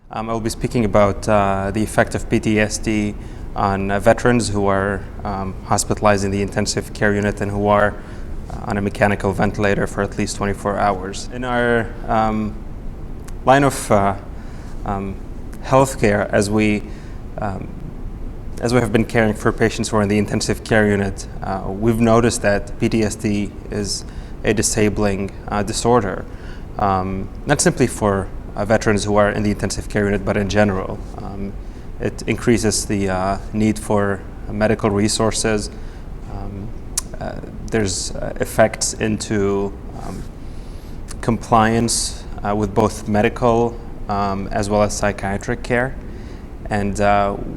I will be speaking about the effect of PTSD on veterans who are hospitalized in the intensive care unit and who are on a mechanical ventilator for at least 24 hours. In our line of healthcare, as we have been caring for patients who are in the intensive care unit, we've noticed that PTSD is a disabling disorder, not simply for veterans who are in the intensive care unit, but in general. It increases the need for medical resources. There's effects into compliance with both medical as well as psychiatric care. And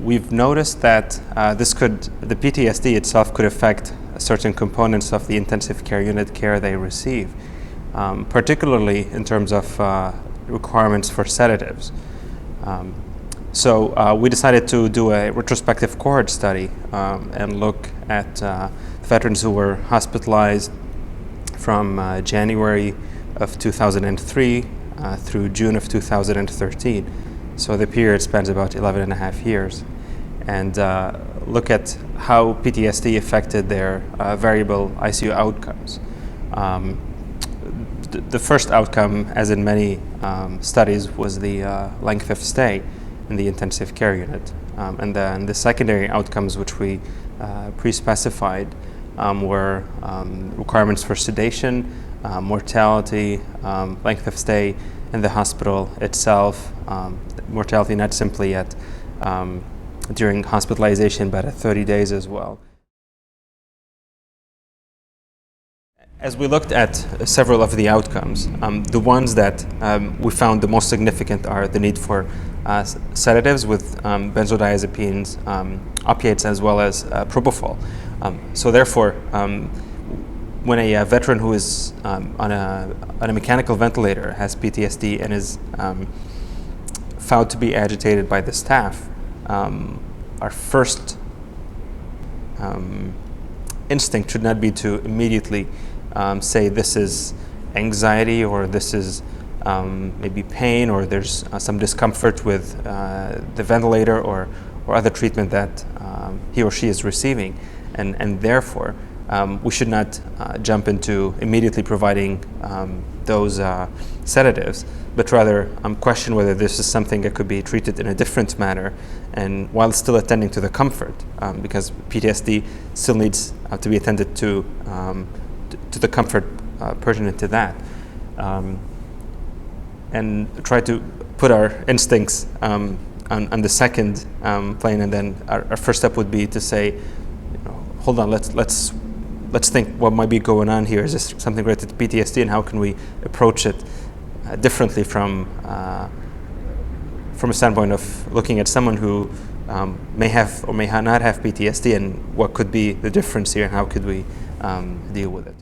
we've noticed that the PTSD itself could affect certain components of the intensive care unit care they receive, particularly in terms of requirements for sedatives. So we decided to do a retrospective cohort study and look at veterans who were hospitalized from January of 2003 through June of 2013. So the period spans about 11 and a half years, and look at how PTSD affected their variable ICU outcomes. The first outcome, as in many studies, was the length of stay in the intensive care unit. And then the secondary outcomes, which we pre-specified, were requirements for sedation, mortality, length of stay in the hospital itself, mortality not simply during hospitalization, but at 30 days as well. As we looked at several of the outcomes, the ones that we found the most significant are the need for sedatives with benzodiazepines, opiates, as well as propofol. So therefore, when a veteran who is on a mechanical ventilator has PTSD and is found to be agitated by the staff, our first instinct should not be to immediately say this is anxiety, or this is maybe pain, or there's some discomfort with the ventilator or other treatment that he or she is receiving, and therefore we should not jump into immediately providing those sedatives, but rather question whether this is something that could be treated in a different manner, and while still attending to the comfort, because PTSD still needs to be attended to the comfort pertinent to that, and try to put our instincts on the second plane, and then our first step would be to say, hold on, let's think what might be going on here. Is this something related to PTSD, and how can we approach it differently from a standpoint of looking at someone who may have or may not have PTSD, and what could be the difference here, and how could we deal with it.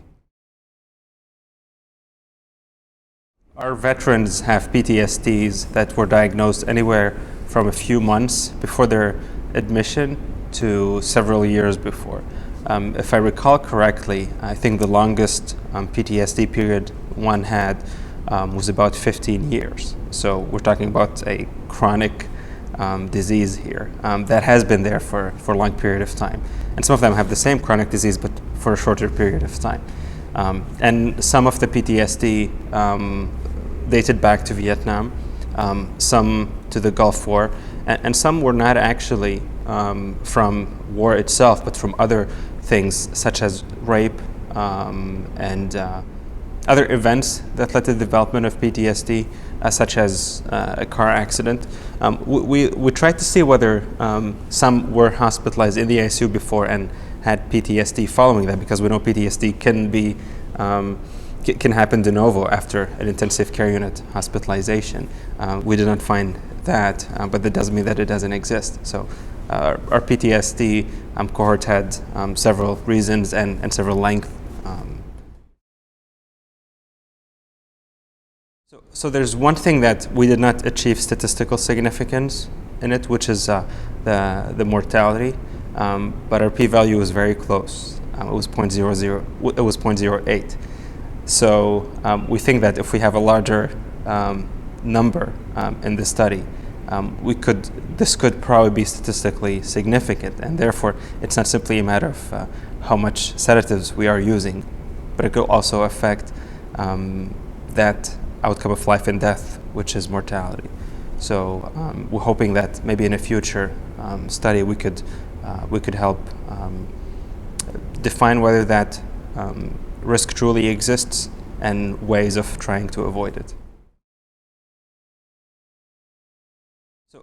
Our veterans have PTSDs that were diagnosed anywhere from a few months before their admission to several years before. If I recall correctly, I think the longest PTSD period one had was about 15 years. So we're talking about a chronic disease here that has been there for a long period of time. And some of them have the same chronic disease, but for a shorter period of time. And some of the PTSD dated back to Vietnam, some to the Gulf War, and some were not actually from war itself, but from other things such as rape and other events that led to the development of PTSD, such as a car accident. We tried to see whether some were hospitalized in the ICU before and had PTSD following that, because we know PTSD can happen de novo after an intensive care unit hospitalization. We did not find that, but that doesn't mean that it doesn't exist. So our PTSD cohort had several reasons and several lengths. So there's one thing that we did not achieve statistical significance in it, which is the mortality, but our p-value was very close. It was 0.08. So we think that if we have a larger number in the study, this could probably be statistically significant, and therefore it's not simply a matter of how much sedatives we are using, but it could also affect that outcome of life and death, which is mortality. So we're hoping that maybe in a future study we could help define whether that risk truly exists and ways of trying to avoid it.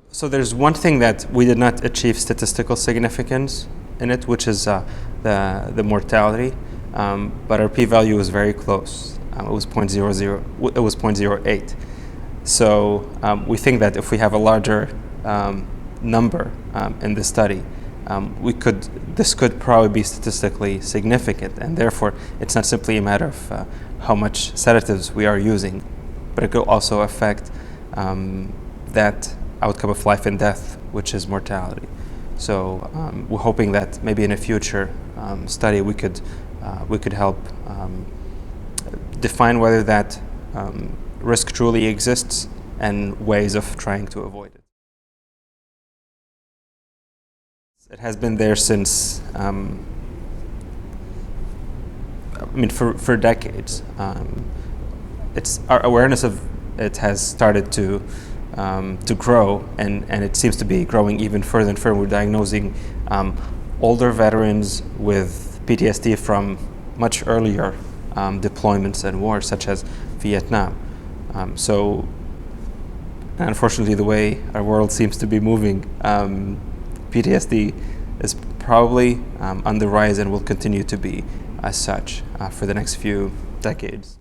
So there's one thing that we did not achieve statistical significance in it, which is the mortality, but our p-value was very close. It was 0.00. It was 0.08. So we think that if we have a larger number in the study, this could probably be statistically significant, and therefore it's not simply a matter of how much sedatives we are using, but it could also affect that outcome of life and death, which is mortality. So we're hoping that maybe in a future study we could help define whether that risk truly exists and ways of trying to avoid it. It has been there since, for decades. Our awareness of it has started to grow, and it seems to be growing even further and further. We're diagnosing older veterans with PTSD from much earlier deployments and wars, such as Vietnam. So, unfortunately, the way our world seems to be moving, PTSD is probably on the rise and will continue to be as such for the next few decades.